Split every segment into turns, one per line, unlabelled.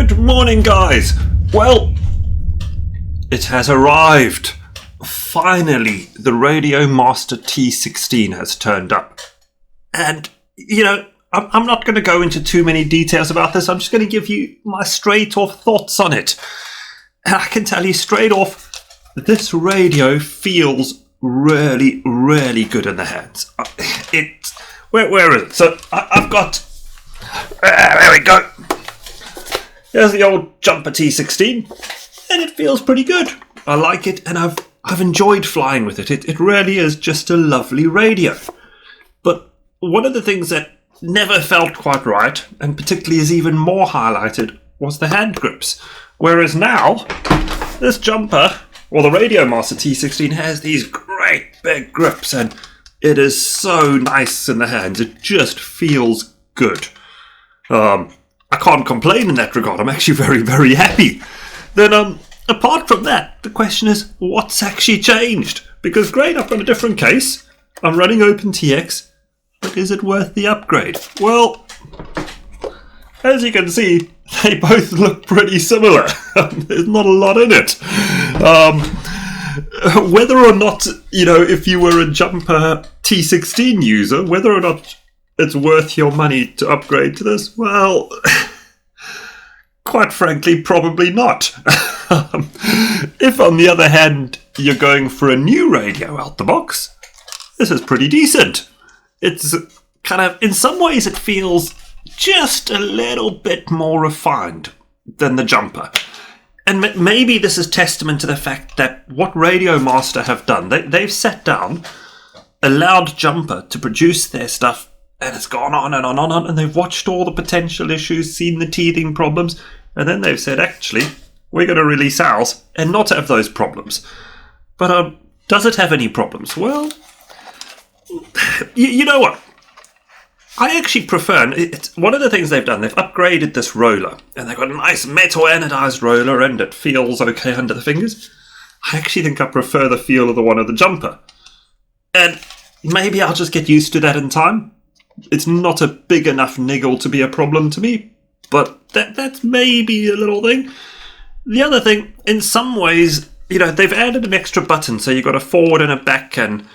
Good morning, guys. Well, it has arrived. Finally, the Radiomaster T16 has turned up. And, you know, I'm not going to go into too many details about this. I'm just going to give you my straight-off thoughts on it. And I can tell you straight off, this radio feels really, really good in the hands. Where is it? So, I've got... there we go. There's the old Jumper T16, and it feels pretty good. I like it, and I've enjoyed flying with it. It really is just a lovely radio. But one of the things that never felt quite right, and particularly is even more highlighted, was the hand grips. Whereas now, this Jumper, or the Radiomaster T16, has these great big grips, and it is so nice in the hands. It just feels good. I can't complain in that regard. I'm actually very, very happy. Then, apart from that, the question is, what's actually changed? Because great, I've got a different case. I'm running OpenTX, but is it worth the upgrade? Well, as you can see, they both look pretty similar. There's not a lot in it. Whether or not, you know, if you were a Jumper T16 user, whether or not it's worth your money to upgrade to this, well, quite frankly, probably not. If, on the other hand, you're going for a new radio out the box, this is pretty decent. It's kind of, in some ways, it feels just a little bit more refined than the Jumper. And maybe this is testament to the fact that what Radiomaster have done, they've sat down, allowed Jumper to produce their stuff, and it's gone on and on and on, and they've watched all the potential issues, seen the teething problems, and then they've said, actually, we're going to release ours and not have those problems. But does it have any problems? Well, you know what? I actually prefer, it's one of the things they've done, they've upgraded this roller, and they've got a nice metal anodized roller, and it feels okay under the fingers. I actually think I prefer the feel of the one of the Jumper. And maybe I'll just get used to that in time. It's not a big enough niggle to be a problem to me, but that's maybe a little thing. The other thing, in some ways, you know, they've added an extra button, so you've got a forward and a back, and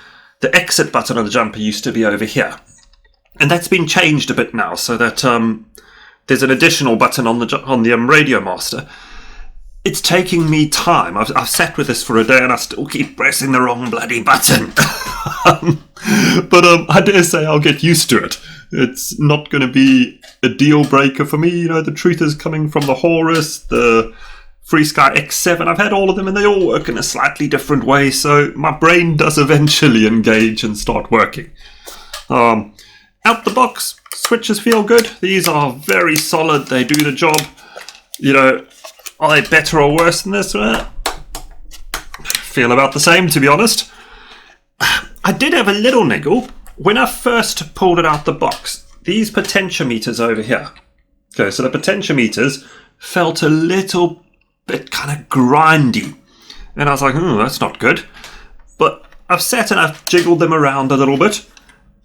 the exit button on the Jumper used to be over here. And that's been changed a bit now, so that there's an additional button on the Radiomaster. It's taking me time. I've sat with this for a day, and I still keep pressing the wrong bloody button. But I dare say I'll get used to it. It's not going to be a deal breaker for me. You know, the truth is coming from the Horus, the FreeSky X7. I've had all of them, and they all work in a slightly different way, so my brain does eventually engage and start working. Out the box, switches feel good. These are very solid. They do the job. You know, are they better or worse than this? Feel about the same, to be honest. I did have a little niggle when I first pulled it out the box. These potentiometers over here. Okay, so the potentiometers felt a little bit kind of grindy. And I was like, that's not good. But I've sat and I've jiggled them around a little bit,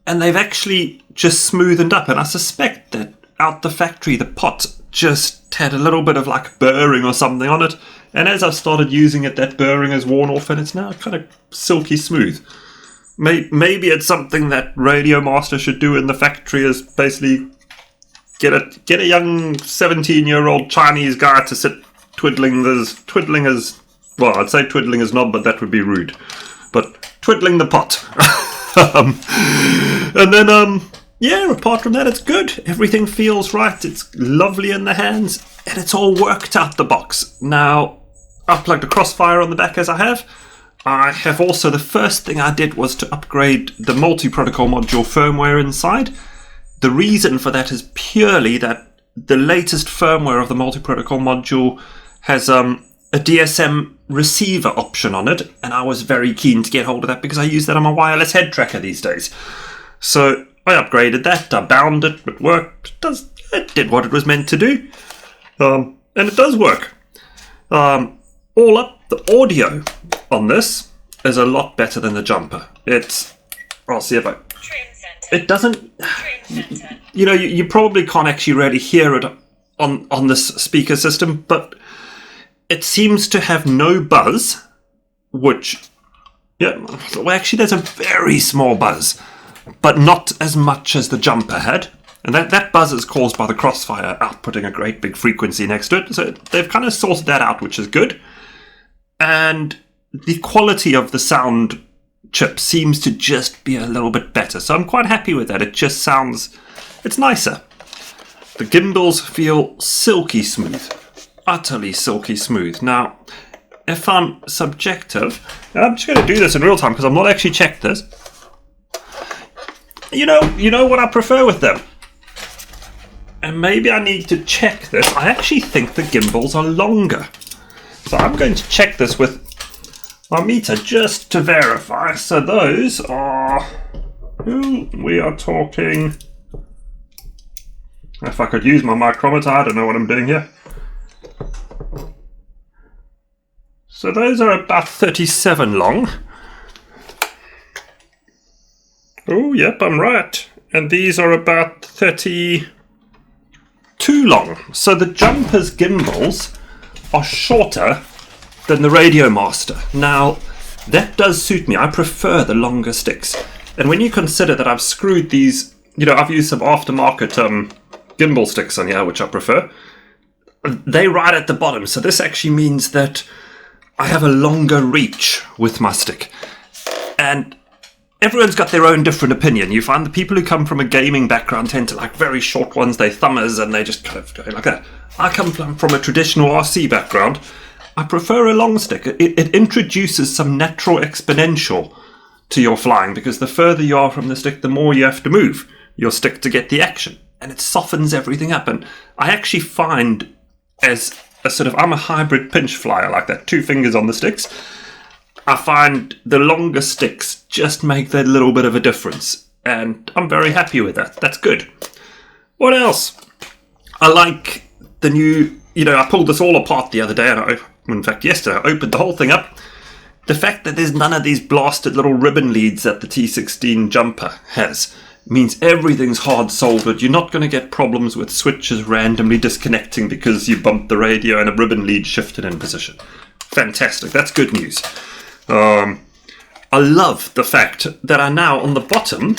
and they've actually just smoothened up. And I suspect that out the factory, the pot just had a little bit of like burring or something on it. And as I've started using it, that burring has worn off, and it's now kind of silky smooth. Maybe it's something that Radiomaster should do in the factory, is basically get a young 17-year-old Chinese guy to sit twiddling his, well, I'd say twiddling his knob, but that would be rude. But twiddling the pot. And then, yeah, apart from that, it's good. Everything feels right. It's lovely in the hands, and it's all worked out the box. Now, I've plugged a crossfire on the back as I have. I have also, the first thing I did was to upgrade the multi-protocol module firmware inside. The reason for that is purely that the latest firmware of the multi-protocol module has a DSM receiver option on it, and I was very keen to get hold of that because I use that on my wireless head tracker these days. So I upgraded that, I bound it, it worked, it did what it was meant to do, and it does work. All up, the audio on this is a lot better than the Jumper. I'll see if it doesn't, you know, you probably can't actually really hear it on this speaker system, but it seems to have no buzz, which, yeah, well, actually there's a very small buzz, but not as much as the Jumper had. And that buzz is caused by the Crossfire outputting a great big frequency next to it. So they've kind of sorted that out, which is good. And the quality of the sound chip seems to just be a little bit better. So I'm quite happy with that. It just sounds, it's nicer. The gimbals feel silky smooth. Utterly silky smooth. Now, if I'm subjective, and I'm just going to do this in real time because I've not actually checked this. You know what I prefer with them? And maybe I need to check this. I actually think the gimbals are longer. So I'm going to check this with my meter just to verify. So those are... we are talking... If I could use my micrometer, I don't know what I'm doing here. So those are about 37 long. Oh, yep, I'm right. And these are about 32 long. So the Jumper's gimbals are shorter than the Radiomaster. Now, that does suit me. I prefer the longer sticks. And when you consider that I've screwed these, I've used some aftermarket gimbal sticks on here, which I prefer, they ride at the bottom. So this actually means that I have a longer reach with my stick. And everyone's got their own different opinion. You find the people who come from a gaming background tend to like very short ones, they thumbers, and they just kind of go like that. I come from a traditional RC background. I prefer a long stick. It introduces some natural exponential to your flying, because the further you are from the stick, the more you have to move your stick to get the action. And it softens everything up. And I actually find, as a sort of, I'm a hybrid pinch flyer like that, 2 fingers on the sticks. I find the longer sticks just make that little bit of a difference. And I'm very happy with that. That's good. What else? I like the new, I pulled this all apart the other day, and in fact yesterday I opened the whole thing up. The fact that there's none of these blasted little ribbon leads that the T16 Jumper has means everything's hard soldered. You're not going to get problems with switches randomly disconnecting because you bumped the radio and a ribbon lead shifted in position. Fantastic. That's good news. I love the fact that I now on the bottom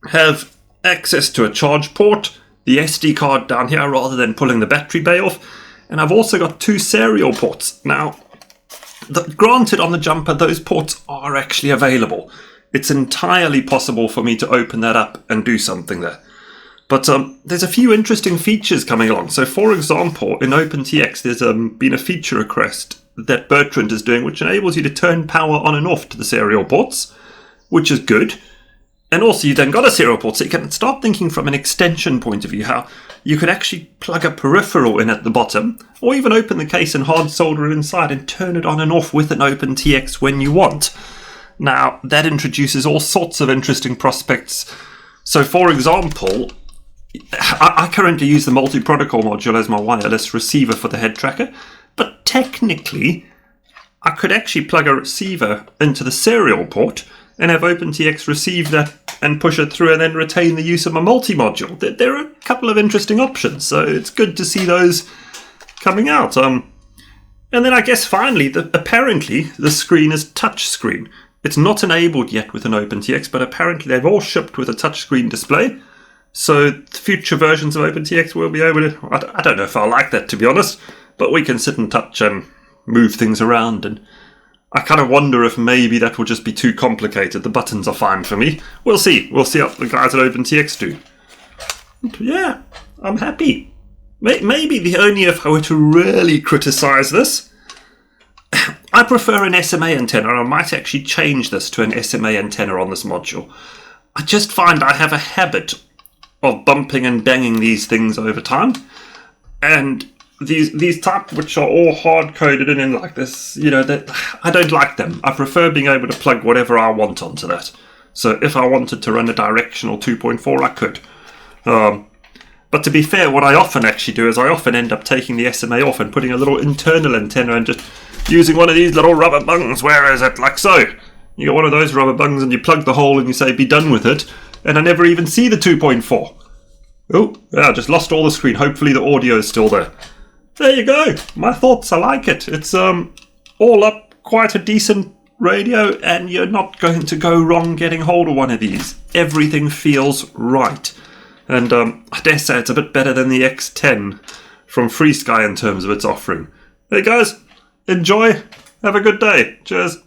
have access to a charge port, the SD card down here rather than pulling the battery bay off, and I've also got 2 serial ports. Now, granted on the Jumper those ports are actually available. It's entirely possible for me to open that up and do something there. But there's a few interesting features coming along. So for example, in OpenTX there's been a feature request that Bertrand is doing, which enables you to turn power on and off to the serial ports, which is good. And also you then got a serial port, so you can start thinking from an extension point of view, how you could actually plug a peripheral in at the bottom, or even open the case and hard solder it inside and turn it on and off with an OpenTX when you want. Now, that introduces all sorts of interesting prospects. So for example, I currently use the multi-protocol module as my wireless receiver for the head tracker, but technically I could actually plug a receiver into the serial port and have OpenTX receive that and push it through and then retain the use of my multi-module. There are a couple of interesting options, so it's good to see those coming out. And then I guess finally, apparently the screen is touch screen. It's not enabled yet with an OpenTX, but apparently they've all shipped with a touchscreen display. So future versions of OpenTX will be able to... I don't know if I like that, to be honest, but we can sit and touch and move things around, and I kind of wonder if maybe that will just be too complicated. The buttons are fine for me. We'll see. We'll see what the guys at OpenTX do. But yeah, I'm happy. Maybe the only, if I were to really criticise this, I prefer an SMA antenna. I might actually change this to an SMA antenna on this module. I just find I have a habit of bumping and banging these things over time, and these type which are all hard coded in like this, I don't like them. I prefer being able to plug whatever I want onto that. So if I wanted to run a directional 2.4, I could. But to be fair, what I often actually do is I often end up taking the SMA off and putting a little internal antenna and just using one of these little rubber bungs. Where is it? Like so. You got one of those rubber bungs and you plug the hole and you say, be done with it. And I never even see the 2.4. Oh, yeah, I just lost all the screen. Hopefully the audio is still there. There you go. My thoughts, I like it. It's all up, quite a decent radio, and you're not going to go wrong getting hold of one of these. Everything feels right. And I dare say it's a bit better than the X10 from FreeSky in terms of its offering. Hey guys, enjoy. Have a good day. Cheers.